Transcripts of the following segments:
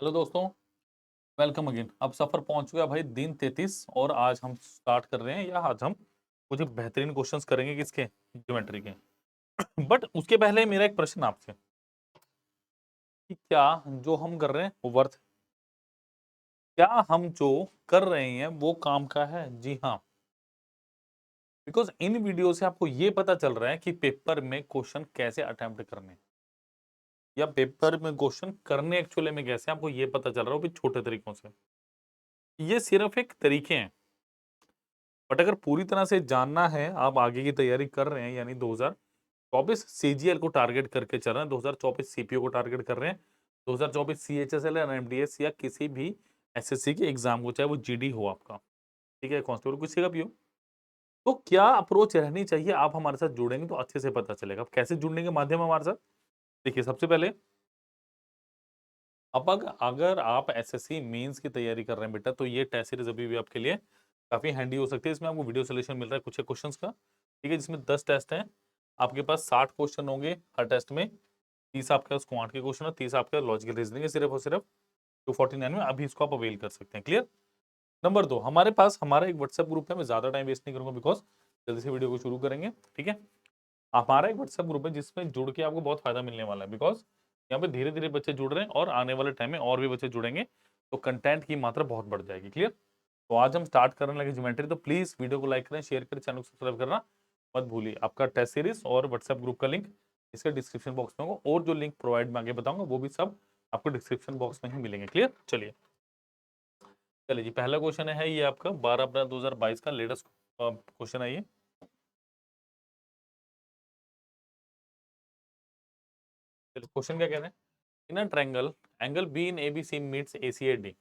Hello दोस्तों, welcome again. अब सफर पहुंच चुका है भाई दिन 33 और आज हम स्टार्ट कर रहे हैं या आज हम कुछ बेहतरीन क्वेश्चंस करेंगे किसके ज्योमेट्री के। बट उसके पहले मेरा एक प्रश्न आपसे कि क्या जो हम कर रहे हैं वो वर्थ, क्या हम जो कर रहे हैं वो काम का है? जी हाँ, बिकॉज इन वीडियो से आपको ये पता चल रहा है कि पेपर में क्वेश्चन कैसे अटेम्प्ट करने या पेपर में क्वेश्चन करने एक्चुअली में कैसे, आपको ये पता चल रहा हो कि छोटे तरीकों से। ये सिर्फ एक तरीके हैं, बट अगर पूरी तरह से जानना है, आप आगे की तैयारी कर रहे हैं यानी 2024 सीजीएल को टारगेट करके चल रहे हैं, 2024 सीपीओ को टारगेट कर रहे हैं, 2024 सीएचएसएल या एमडीएस या किसी भी एसएससी के एग्जाम को, चाहे वो जीडी हो आपका, ठीक है, कांस्टेबल किसी का भी हो, तो क्या अप्रोच रहनी चाहिए? आप हमारे साथ जुड़ेंगे तो अच्छे से पता चलेगा। अब कैसे जुड़ने के माध्यम हमारे साथ, देखिए सबसे पहले अब अगर आप एसएससी मेंस की तैयारी कर रहे हैं बेटा, तो ये टेस्ट सीरीज अभी भी आपके लिए काफी हैंडी हो सकती है। इसमें आपको वीडियो सोल्यूशन मिल रहा है कुछ क्वेश्चंस का, ठीक है, जिसमें 10 टेस्ट हैं, आपके पास 60 क्वेश्चन होंगे हर टेस्ट में। 30 आपके पास क्वांट के क्वेश्चन है, 30 आपका लॉजिकल रीजनिंग है, सिर्फ और सिर्फ 249 में अभी इसको आप अवेल कर सकते हैं। क्लियर? नंबर 2, हमारे पास हमारा एक व्हाट्सएप ग्रुप है, मैं ज्यादा टाइम वेस्ट नहीं करूंगा बिकॉज जल्दी से वीडियो को शुरू करेंगे, ठीक है। हमारा एक व्हाट्सएप ग्रुप है जिसमें जुड़ के आपको बहुत फायदा मिलने वाला है, बिकॉज यहाँ पे धीरे धीरे बच्चे जुड़ रहे हैं और आने वाले टाइम में और भी बच्चे जुड़ेंगे, तो कंटेंट की मात्रा बहुत बढ़ जाएगी। क्लियर? तो आज हम स्टार्ट करने लगे ज्योमेट्री, तो प्लीज वीडियो को लाइक करें, शेयर करें, चैनल को सब्सक्राइब करना मत भूलिए। आपका टेस्ट सीरीज और व्हाट्सएप ग्रुप का लिंक इसके डिस्क्रिप्शन बॉक्स में होगा, और जो लिंक प्रोवाइड मैं आगे बताऊंगा वो भी सब आपको डिस्क्रिप्शन बॉक्स में ही मिलेंगे। क्लियर? चलिए चलिए जी, पहला क्वेश्चन है ये आपका 12 अप्रैल 2022 का लेटेस्ट क्वेश्चन है ये। क्वेश्चन क्या कह रहे हैं? In a triangle angle B in ABC meets AC at D,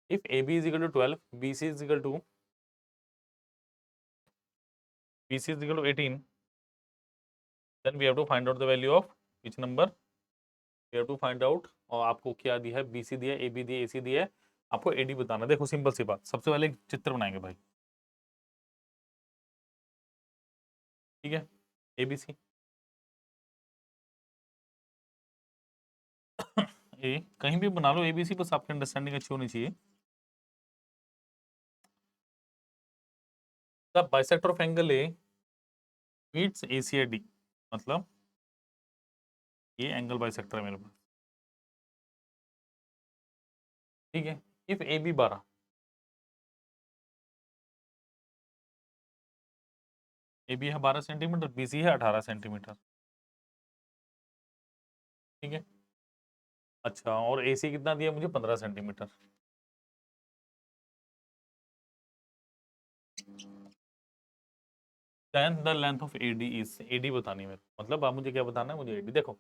if AB is equal to 12, BC is equal to BC is equal to 18, then we have to find out the value of which number? We have to find out, और आपको क्या दिया है? BC दिया है, AB दिया है, AC दिया है, आपको AD बताना है। देखो सिंपल सी बात, सबसे पहले एक चित्र बनाएंगे भाई, ठीक है, ABC ए कहीं भी बना लो ABC, बस आपकी अंडरस्टैंडिंग अच्छी होनी चाहिए। The bisector of angle A meets AC at D, मतलब ये एंगल बाइसेक्टर है मेरे पास, ठीक है। इफ AB 12, AB है 12 सेंटीमीटर, BC है 18 सेंटीमीटर, ठीक है। अच्छा, और AC कितना दिया मुझे? 15 centimetre. Then the length of AD is, AD बतानी है मेरे को, मतलब आप मुझे क्या बताना है? मुझे AD। देखो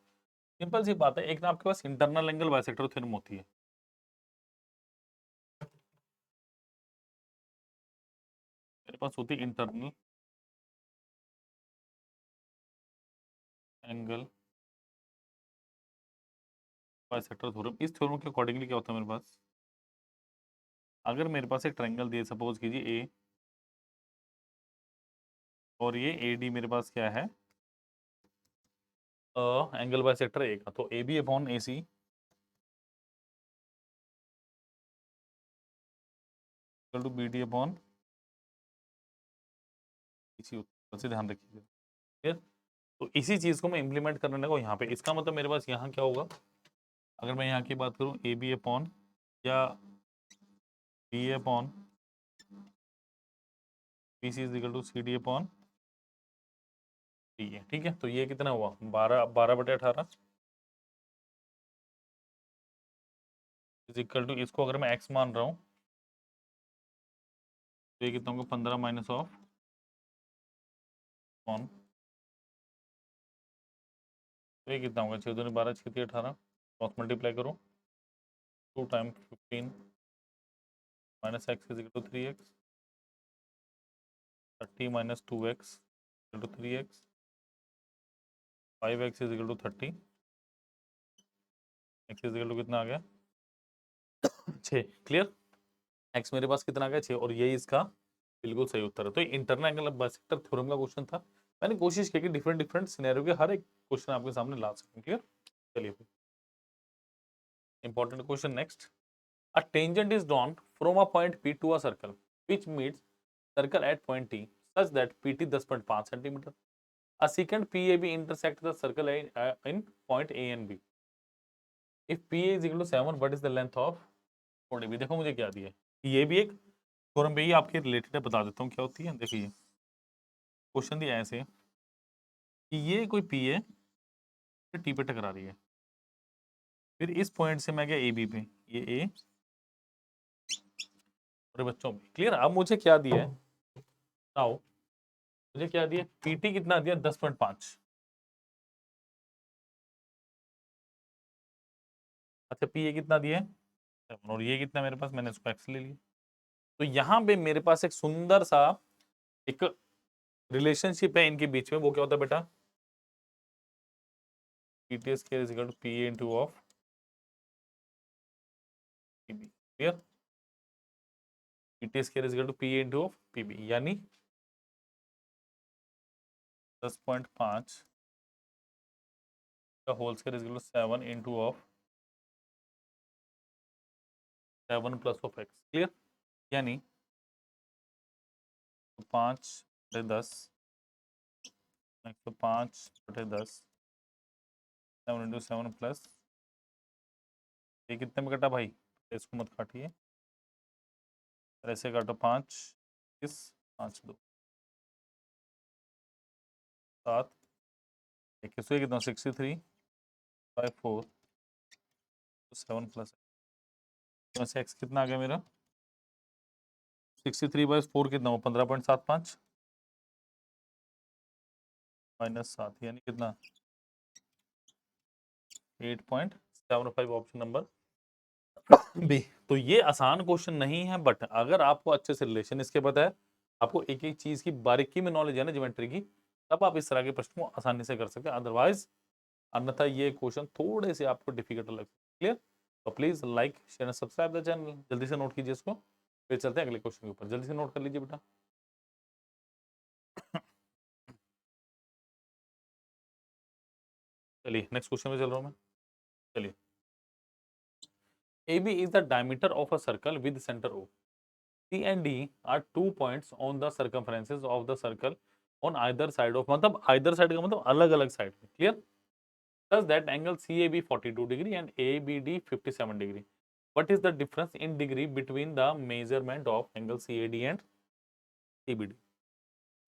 सिंपल सी बात है, एक ना आपके पास इंटरनल एंगल बाइसेक्टर थ्योरम होती है, मेरे पास होती है इंटरनल एंगल बाइसेक्टर थ्योरम। इस थ्योरम के अकॉर्डिंगली क्या होता है मेरे पास? अगर मेरे पास एक ट्रायंगल दिए, सपोज कीजिए A, और ये AD मेरे पास क्या है? एंगल बाइसेक्टर A का, तो AB upon AC equal to BD upon BC, से ध्यान रखिएगा। ठीक है, तो इसी चीज को मैं इंप्लीमेंट करने लगा यहाँ पे। इसका मतलब मेरे पास यहाँ क्या होगा? अगर मैं यहाँ की बात करूँ, AB अपॉन या BA upon BC is equal to CD upon DA, ठीक है। तो ये कितना हुआ? 12/18 इज इक्वल टू, इसको अगर मैं x मान रहा हूँ तो ये कितना होगा? 15 माइनस ऑफ वन, तो ये कितना होगा? 6 दूनी 12, 6 3 18, क्रॉस मल्टीप्लाई करो, 2 time 15 minus X is equal to 3x, 30 minus 2x equal to 3x, 5x is equal to 30, x is equal to कितना आ गया? 6। क्लियर? x मेरे पास कितना आ गया? 6, और यही इसका बिल्कुल सही उत्तर है। तो इंटरनल एंगल बाइसेक्टर थ्योरम का क्वेश्चन था, मैंने कोशिश की कि डिफरेंट डिफरेंट सिनेरियो के हर एक क्वेश्चन आपके सामने ला सकूं। क्लियर? चलिए important question next. A tangent is drawn from a point P to a circle which meets circle at point T such that PT 10.5 cm. A secant PAB intersects the circle in point A and B. If PA is equal to 7, what is the length of ODB? देखो मुझे क्या दिया है. ये भी एक theorem पे ही आपके रिलेटेड है, बता देता हूँ क्या होती है. देखिए क्वेश्चन दिया ऐसे कि ये कोई P है, टी पे टकरा रही है, फिर इस पॉइंट से मैं गया ए बी पे, ये ए और बच्चों पे. क्लियर. अब मुझे क्या दिया है, नाउ मुझे क्या दिया, पीटी कितना दिया 10.5. अच्छा पी ए कितना दिया है 7 और ये कितना मेरे पास, मैंने इसको एक्स ले लिया. तो यहाँ पे मेरे पास एक सुंदर सा एक रिलेशनशिप है इनके बीच में. वो क्या होता है बेटा, PT square is equal to P A into of PB. Clear. PT square is equal to P A into of PB, यानी 10.5 का whole square is equal to 7 into of 7 plus of X. Clear. यानी 5/10 5/10 7 into 7 plus ये कितने में कटा भाई, इसको मत काटिए, ऐसे काटो 5 इस 5 2 7 21 कितना 63 बाई 4 7 प्लस एक्स कितना आ गया मेरा 63/4 कितना हो 15.75 माइनस 7 यानी कितना 8.75. Option number B. तो ये आसान क्वेश्चन नहीं है, बट अगर आपको अच्छे से रिलेशन इसके पता है, आपको एक एक चीज की बारीकी में नॉलेज है ना ज्योमेट्री की, तब आप इस तरह के प्रश्न को आसानी से कर सकते हैं. अदरवाइज अन्यथा ये क्वेश्चन थोड़े से आपको डिफिकल्ट लग सकते हैं. क्लियर. तो please like share subscribe the channel. जल्दी से नोट कीजिए इसको, फिर चलते हैं अगले क्वेश्चन के ऊपर. जल्दी से नोट कर लीजिए बेटा. चलिए नेक्स्ट क्वेश्चन में चल रहा हूँ मैं. चलिए. AB is the diameter of a circle with center O. C and D are 2 points on the circumferences of the circle on either side of, मतलब either side का मतलब अलग अलग साइड में. Clear. Thus that angle CAB 42 degree and ABD 57 degree. What is the difference in degree between the measurement of angle CAD and CBD?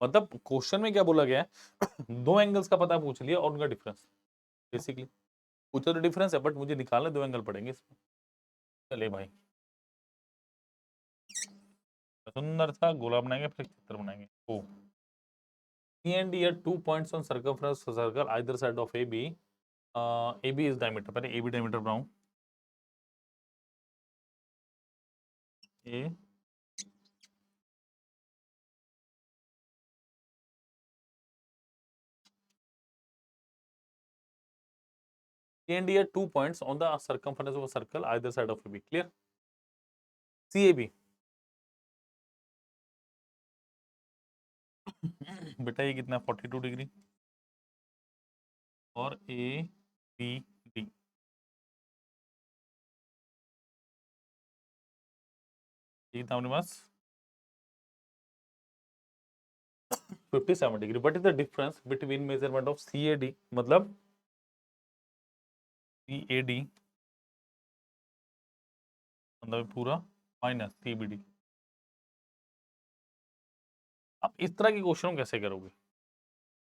मतलब question में क्या बोला गया है दो एंगल्स का पता पूछ लिया और उनका डिफरेंस. बेसिकली पूछा तो डिफरेंस है, बट मुझे निकालने दो एंगल पड़ेंगे इसमें. चले भाई सुंदर सा गोला बनाएंगे, फिर चित्र बनाएंगे. ओ C and D are 2 points on circumference of circle either side of AB. AB is diameter. पहले AB diameter बनाऊं. A C and D are 2 points on the circumference of a circle either side of AB. Clear. CAB बेटा ये कितना 42 degree और ABD ये कितना अपने पास 57 degree. What is the difference between measurement of CAD, मतलब CAD मतलब पूरा माइनस CBD. आप इस तरह के क्वेश्चन कैसे करोगे.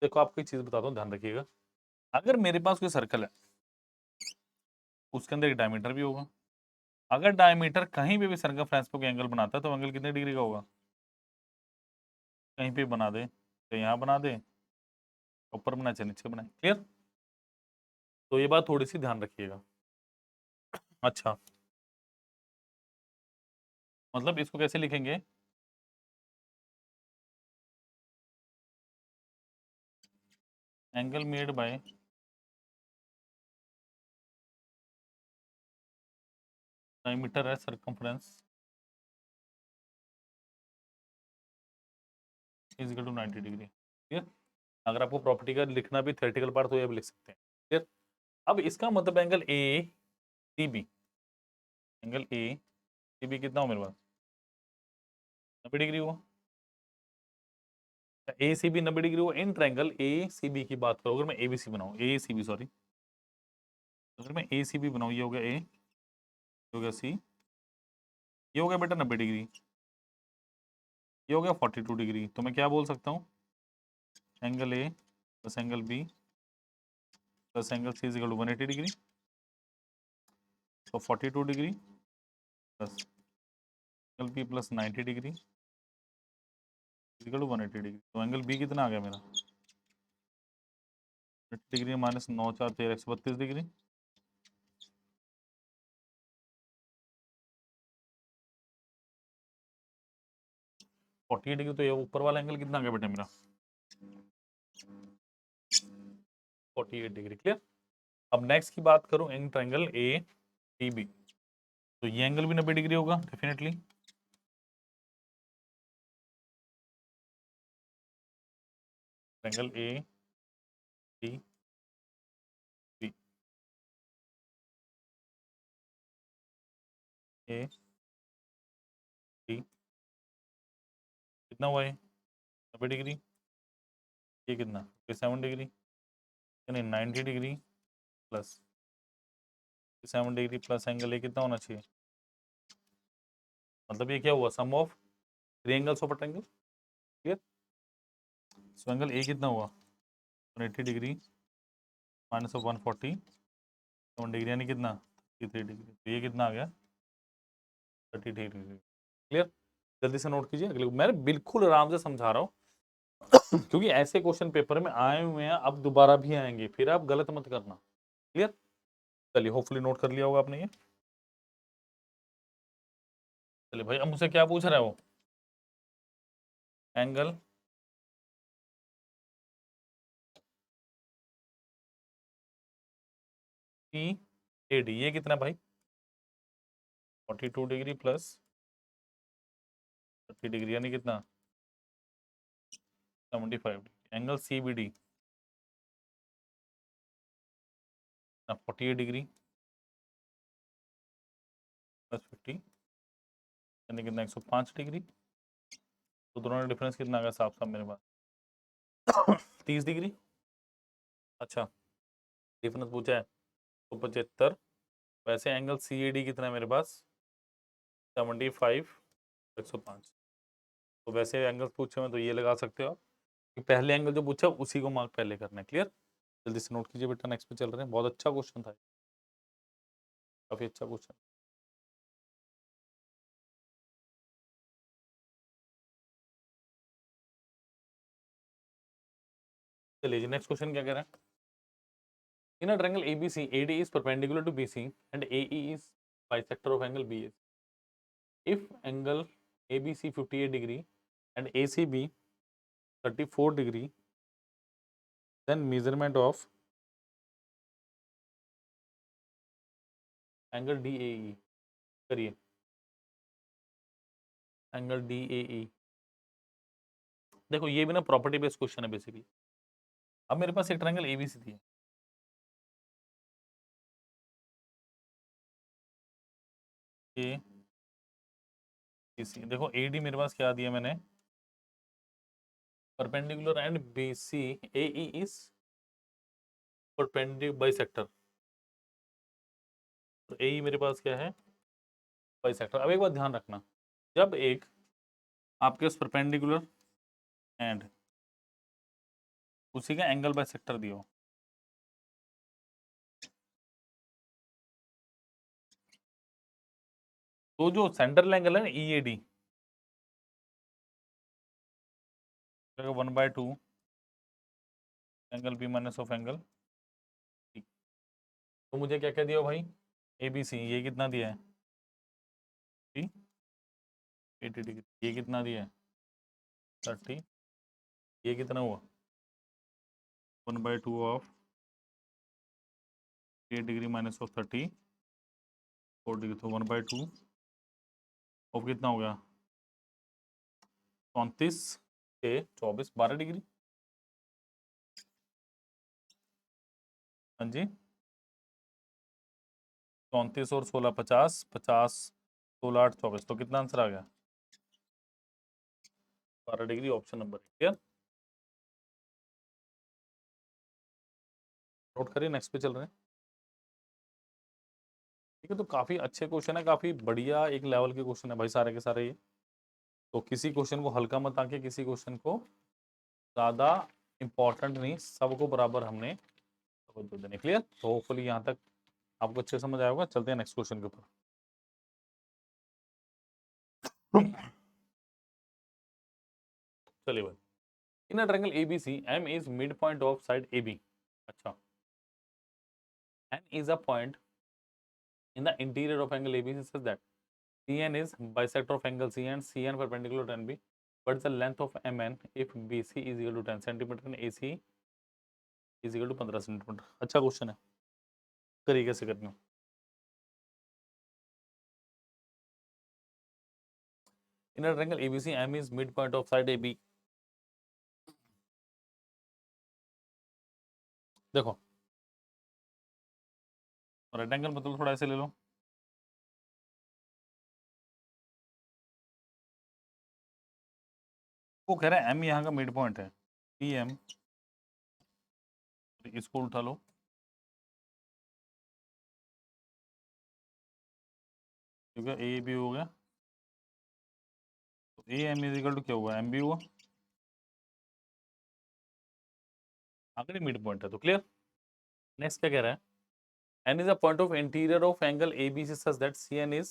देखो आपको एक चीज बताता हूँ, ध्यान रखिएगा. अगर मेरे पास कोई सर्कल है, उसके अंदर एक डायमीटर भी होगा. अगर डायमीटर कहीं पे भी सर्कमफ्रेंस पे कोई एंगल बनाता है तो एंगल कितने डिग्री का होगा. कहीं पे बना दे तो यहाँ बना दे, ऊपर बना चाहे नीचे बनाए. क्लियर. तो ये बात थोड़ी सी ध्यान रखिएगा. अच्छा मतलब इसको कैसे लिखेंगे, एंगल मेड बाय डायमीटर है circumference is equal to 90 degree. Clear. अगर आपको प्रॉपर्टी का लिखना भी थ्योरेटिकल पार्ट तो ये भी लिख सकते हैं. क्लियर. अब इसका मतलब angle A C B angle A C B कितना हो मेरे पास 90 डिग्री हुआ। ए सी बी 90 डिग्री हुआ इन ट्रायंगल ए सी बी की बात करो, अगर मैं ए बी सी बनाऊँ ए सी बी सॉरी, अगर मैं ए सी बी बनाऊँ, ये हो गया ए, हो गया सी, ये हो गया बेटा 90 डिग्री, ये हो गया 42 डिग्री। तो मैं क्या बोल सकता हूँ angle A plus angle B plus angle C is equal to 180 degree. तो 42 degree plus angle B plus 90 degree equal to 180 degree. तो एंगल बी कितना आ गया मेरा 80 degree minus 9 4 13 132 degree. Forty eight degree. तो ये ऊपर वाला एंगल कितना आ गया बेटा मेरा 48 डिग्री। क्लियर। अब नेक्स्ट की बात करूं in triangle A T B, तो ये एंगल भी 90 डिग्री होगा definitely. Triangle A T B, A T कितना हुआ है 90 डिग्री, ये कितना 57 डिग्री, यानी 90 degree plus 57 degree plus angle A कितना होना चाहिए, मतलब ये क्या हुआ sum of three angles of a triangle. Clear. So angle A कितना हुआ 180 डिग्री माइनस ऑफ 147 डिग्री, यानी कितना 33 डिग्री। तो ये कितना आ गया 33 डिग्री। क्लियर। जल्दी से नोट कीजिए अगले, मैं बिल्कुल आराम से समझा रहा हूँ क्योंकि ऐसे क्वेश्चन पेपर में आए हुए हैं, अब दोबारा भी आएंगे, फिर आप गलत मत करना। क्लियर। चलिए होपफुली नोट कर लिया होगा आपने ये। चलिए भाई अब मुझसे क्या पूछ रहा है वो, एंगल पी ए डी, ये कितना भाई 42 डिग्री प्लस 30 डिग्री, यानी कितना 75 degree. Angle C B D 48 degree plus 50, यानी कितना 105 डिग्री। तो दोनों का डिफरेंस कितना आ गया साफ साफ मेरे पास 30 डिग्री। अच्छा डिफरेंस पूछा है तो 75। वैसे एंगल सी ए डी कितना है मेरे पास 75 105। तो वैसे एंगल पूछे हुए तो ये लगा सकते हो आप कि पहले एंगल जो पूछा उसी को मार्क पहले करना है। क्लियर। जल्दी से नोट कीजिए बेटा, नेक्स्ट पे चल रहे हैं। बहुत अच्छा क्वेश्चन था, काफी अच्छा क्वेश्चन। चलिए जी नेक्स्ट क्वेश्चन क्या कह रहा है। In a triangle ABC AD is perpendicular to BC and AE is bisector of angle BA. If angle ABC 58 degree and ACB 34 degree, then measurement of angle DAE करिए। Angle DAE देखो ये भी ना property based question है basically. अब मेरे पास एक triangle ABC थी, ये BC, देखो AD मेरे पास क्या दिया मैंने perpendicular and BC AE is perpendicular bisector. तो AE मेरे पास क्या है बाइसेक्टर। अब एक बात ध्यान रखना, जब एक आपके उस परपेंडिकुलर एंड उसी का एंगल बाइसेक्टर दिया हो, तो जो सेंट्रल एंगल है ना EAD 1/2 angle B minus of angle C. तो मुझे क्या क्या दिया भाई ABC, ये कितना दिया है 80 डिग्री, ये कितना दिया है 30, ये कितना हुआ 1/2 of 8 degree minus of 34 degree. तो 1/2 ऑफ कितना हो गया 34 से 24 12 डिग्री। हाँ जी। 34 और 16 50, 50 16 8 24, तो कितना आंसर आ गया? 12 degree, option number clear. Note करिए, नेक्स्ट पे चल रहे हैं। ठीक है, तो काफी अच्छे क्वेश्चन है, काफी बढ़िया एक लेवल के क्वेश्चन है भाई सारे के सारे ये। तो किसी क्वेश्चन को हल्का मत आके, किसी क्वेश्चन को ज्यादा इंपॉर्टेंट नहीं, सबको बराबर हमने तवज्जो देनी। क्लियर, तो होपफुली यहाँ तक आपको अच्छे समझ आया होगा। चलते हैं नेक्स्ट क्वेश्चन के ऊपर। चलिए भाई, in a triangle ABC M is mid point of side AB. अच्छा, N is a point in the interior of angle ABC says that CN is bisector of angle C and CN perpendicular to NB. What is the length of MN if BC is equal to 10 cm and AC is equal to 15 cm? अच्छा question है, करिए कैसे करना। In a triangle ABC, M is midpoint of side AB. देखो, rectangle मतलब थोड़ा ऐसे ले लो, वो कह रहा है M यहाँ का मिड पॉइंट है, PM, इसको उठा लो, क्योंकि ए बी हो गया, तो A M is equal to क्या हुआ? एम बी हुआ, आखिरी मिड पॉइंट है, तो क्लियर। नेक्स्ट क्या कह रहा है? N is a point of interior of angle ABC such that CN is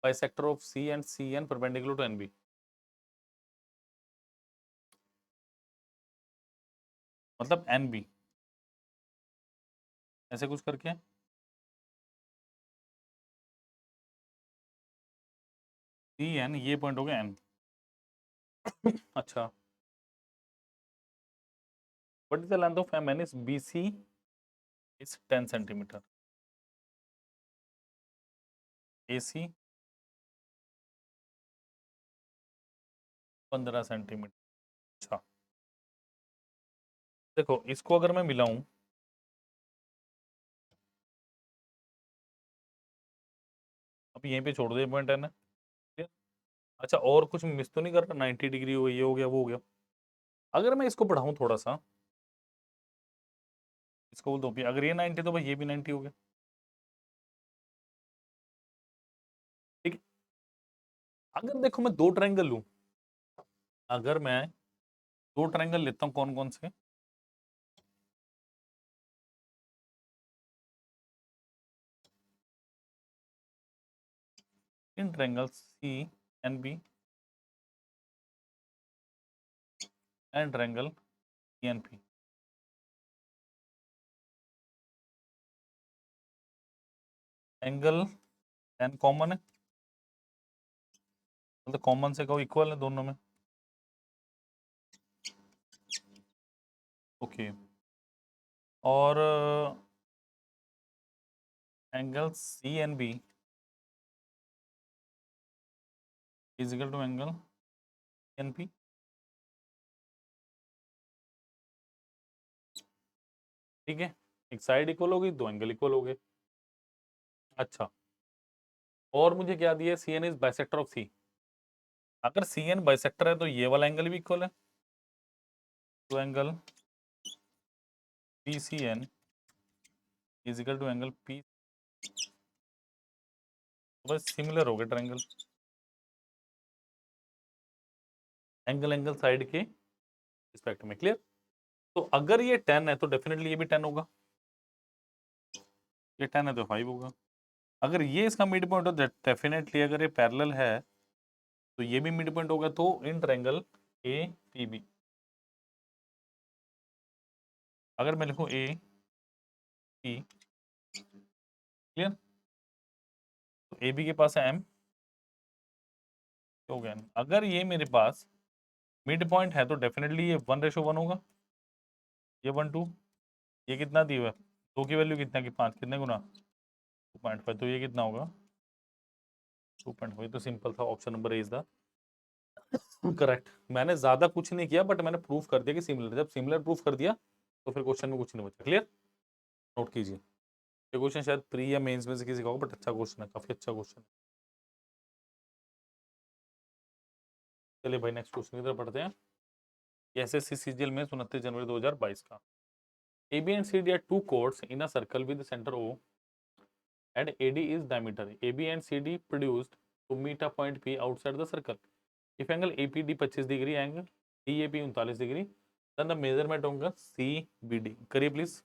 bisector of C and CN perpendicular to NB. मतलब NB ऐसे कुछ करके, CN ये पॉइंट हो गया N। अच्छा, what is the length of MN is BC is 10 centimeter, AC 15 centimetre. अच्छा, देखो इसको अगर मैं मिलाऊं, अब यहीं पे छोड़ दे पॉइंट है ना। अच्छा, और कुछ मिस तो नहीं कर रहा? 90 डिग्री हो, ये हो गया, वो हो गया। अगर मैं इसको बढ़ाऊं थोड़ा सा, इसको बोल दो, अगर ये 90 तो भाई ये भी 90 हो गया। ठीक है, अगर देखो मैं दो ट्रायंगल लूं, अगर मैं दो ट्रायंगल लेता हूं, कौन कौन से? In triangle C and B and triangle C and P. Angle N common है, मतलब कॉमन से कहो इक्वल है दोनों में। ओके, और angle C and B is equal to angle N P. ठीक है, एक साइड इक्वल होगी, दो एंगल इक्वल हो गए। अच्छा, और मुझे क्या दिया? C N is bisector of C. अगर सी एन बाइसेक्टर है तो ये वाला एंगल भी इक्वल है, तो angle P C N is equal to angle P, बस सिमिलर हो गए ट्रायंगल, एंगल एंगल साइड के रिस्पेक्ट में। क्लियर, तो अगर ये 10 है तो डेफिनेटली ये भी 10 होगा, ये 10 है तो 5 होगा। अगर ये इसका मिड पॉइंट हो, डेफिनेटली अगर ये पैरेलल है तो ये भी मिड पॉइंट होगा, तो in triangle A P B, अगर मैं लिखूं ए पी, क्लियर, तो ए बी के पास है एम, हो गया। अगर ये मेरे पास मिड पॉइंट है तो डेफिनेटली ये 1:1 होगा, ये 1:2, ये कितना दी हुआ है? दो की वैल्यू कितना की 5, कितने गुना? 2.5, तो ये कितना होगा? 2.5। तो सिंपल था, option number A is the correct. मैंने ज्यादा कुछ नहीं किया, बट मैंने प्रूफ कर दिया कि सिमिलर, जब सिमिलर प्रूफ कर दिया तो फिर क्वेश्चन में कुछ नहीं बचा। क्लियर, नोट कीजिए। ये क्वेश्चन शायद प्री या मेंस में से किसी का होगा, बट अच्छा क्वेश्चन है, काफी अच्छा क्वेश्चन है। चलिए भाई नेक्स्ट क्वेश्चन की तरफ पढ़ते हैं। एसएससी सीजीएल में 29 जनवरी 2022 का। AB and CD are two chords in a circle with the center O and AD is diameter. AB and CD produced to meet a point P outside the circle. If angle APD 25 degree angle DAP 39 degree, then the measurement होगा CBD. करिए please.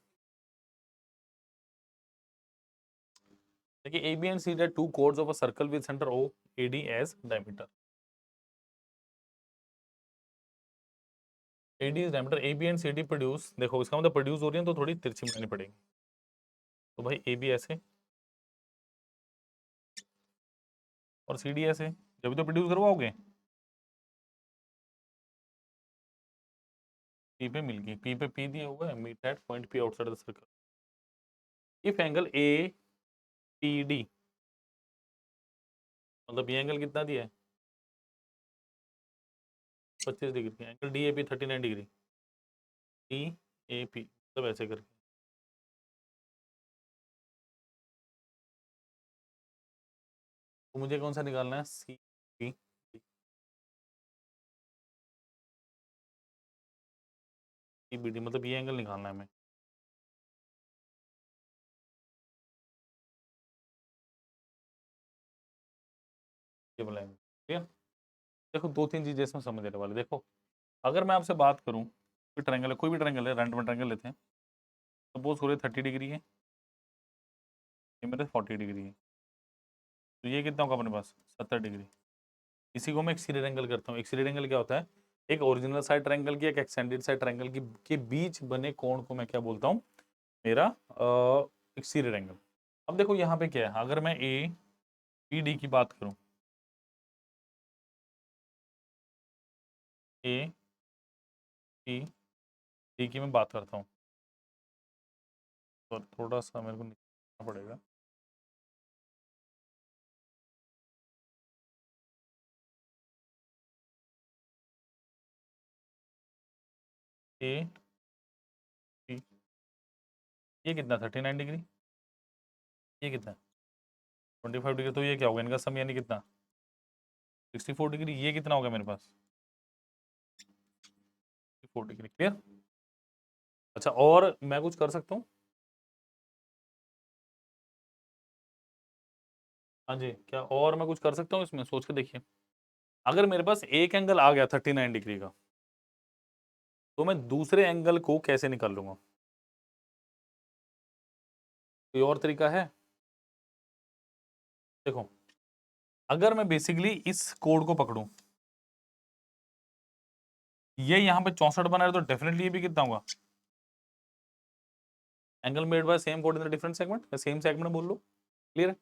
देखिए AB and CD are two chords of a circle with center O, AD as diameter. AD is diameter. AB and CD produce, देखो इसका मतलब produce हो रही है तो थोड़ी तिरछी बनानी पड़ेगी। तो भाई AB ऐसे और CD ऐसे, जब तो प्रोड्यूस करवाओगे। P पे मिल गई, P पे P दिया हुआ है, meet at point P outside the circle. If angle APD, मतलब ये एंगल कितना दिया है 25 degree, angle DAP 39 degree, DAP मतलब ऐसे करके। तो मुझे कौन सा निकालना है, CBD। CBD मतलब ये एंगल निकालना है हमें। ये वाला एंगल, ठीक है। देखो दो तीन चीजें इसमें समझने वाले, देखो अगर मैं आपसे बात करूं कोई ट्रायंगल है, कोई भी ट्रायंगल है, रैंडम ट्रायंगल लेते हैं, सपोज हो रहे 30 डिग्री है, ये मेरे 40 डिग्री है, तो ये कितना होगा अपने पास 70 डिग्री। इसी को मैं एक्सीडेंट एंगल करता हूँ। एक्सीडेंट एंगल क्या होता है, एक ओरिजिनल साइड ट्रायंगल की एक एक्सटेंडेड साइड ट्रायंगल की के बीच बने कोण को मैं क्या बोलता हूँ, मेरा एक्सीडेंट एंगल। अब देखो यहाँ पे क्या है, अगर मैं APD की बात करूँ, APD की मैं बात करता हूँ, तो थोड़ा सा मेरे को निकालना पड़ेगा। ए पी, ये कितना 39 डिग्री, ये कितना 25 डिग्री, तो ये क्या होगा इनका सम, यानी कितना 64 डिग्री। ये कितना होगा मेरे पास 64 डिग्री। क्लियर। अच्छा और मैं कुछ कर सकता हूँ, हाँ जी क्या और मैं कुछ कर सकता हूँ इसमें, सोच के देखिए। अगर मेरे पास एक एंगल आ गया 39 डिग्री का, तो मैं दूसरे एंगल को कैसे निकाल लूंगा, कोई और तरीका है। देखो अगर मैं बेसिकली इस कोड को पकड़ूं, ये यहाँ पे 64 बना है, तो डेफिनेटली ये भी कितना होगा, angle made bye same code in the different segment, या सेम सेगमेंट बोल लो। क्लियर है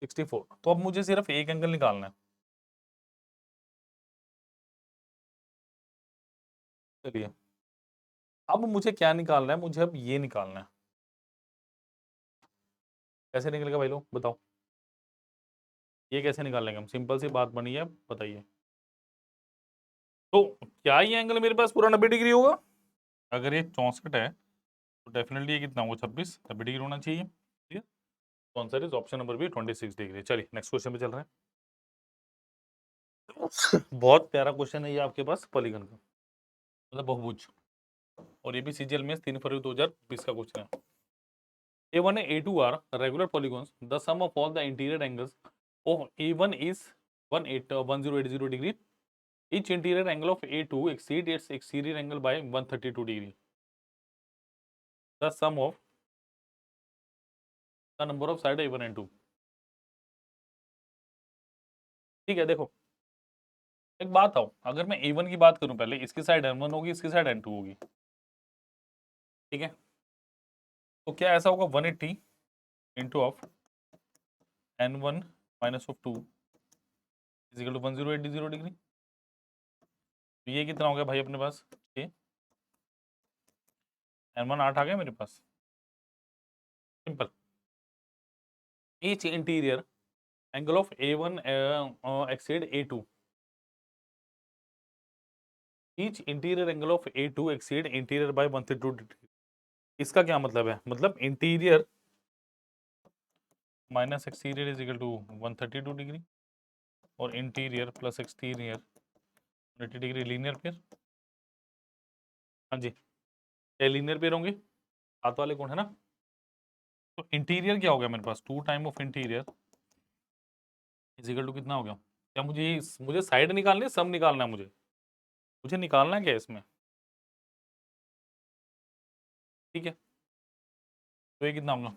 64। तो अब मुझे सिर्फ एक एंगल निकालना है। चलिए अब मुझे क्या निकालना है, मुझे अब ये निकालना है। कैसे निकलेगा भाई लोग बताओ, ये कैसे निकाल लेंगे हम, सिंपल सी बात बनी है, बताइए। तो क्या ये एंगल मेरे पास पूरा 90 डिग्री होगा, अगर ये 64 है तो डेफिनेटली ये कितना होगा 26, 90 डिग्री होना चाहिए। ठीक है, तो answer is option number B 26 degree. चलिए नेक्स्ट क्वेश्चन पे चल रहे हैं। बहुत प्यारा क्वेश्चन है ये आपके पास, पॉलीगन का मतलब बहुभुज, और ये भी सीजीएल में 3 फरवरी 2020 का क्वेश्चन है। A1 and A2 are regular polygons. The sum of all the interior angles of A1 is 1080 degree. Each interior angle of A2 exceeds its exterior angle by 132 degree. The sum of the number of side A1 and 2. ठीक है, देखो एक बात आओ, अगर मैं A1 की बात करूं पहले, इसकी साइड N1 होगी, इसकी साइड N2 होगी। ठीक है, तो क्या ऐसा होगा 180 into of N1 minus of 2 is equal to 1080 degree. तो ये कितना हो गया भाई अपने पास, ये N1 8 आ गया मेरे पास। Simple. Each interior angle of A1 exceed A2. Each interior angle of A2 exceed interior by 132 degree. इसका क्या मतलब है, मतलब interior minus exterior is equal to 132 degree और interior plus exterior 180 degree linear pair. हाँ जी, ये लीनियर पेयर होंगे, हाथ वाले कोण है ना। तो इंटीरियर क्या हो गया मेरे पास, 2 time of interior is equal to कितना हो गया। क्या मुझे साइड निकालनी है, सम निकालना है, मुझे निकालना है क्या इसमें, ठीक है। तो ये कितना होगा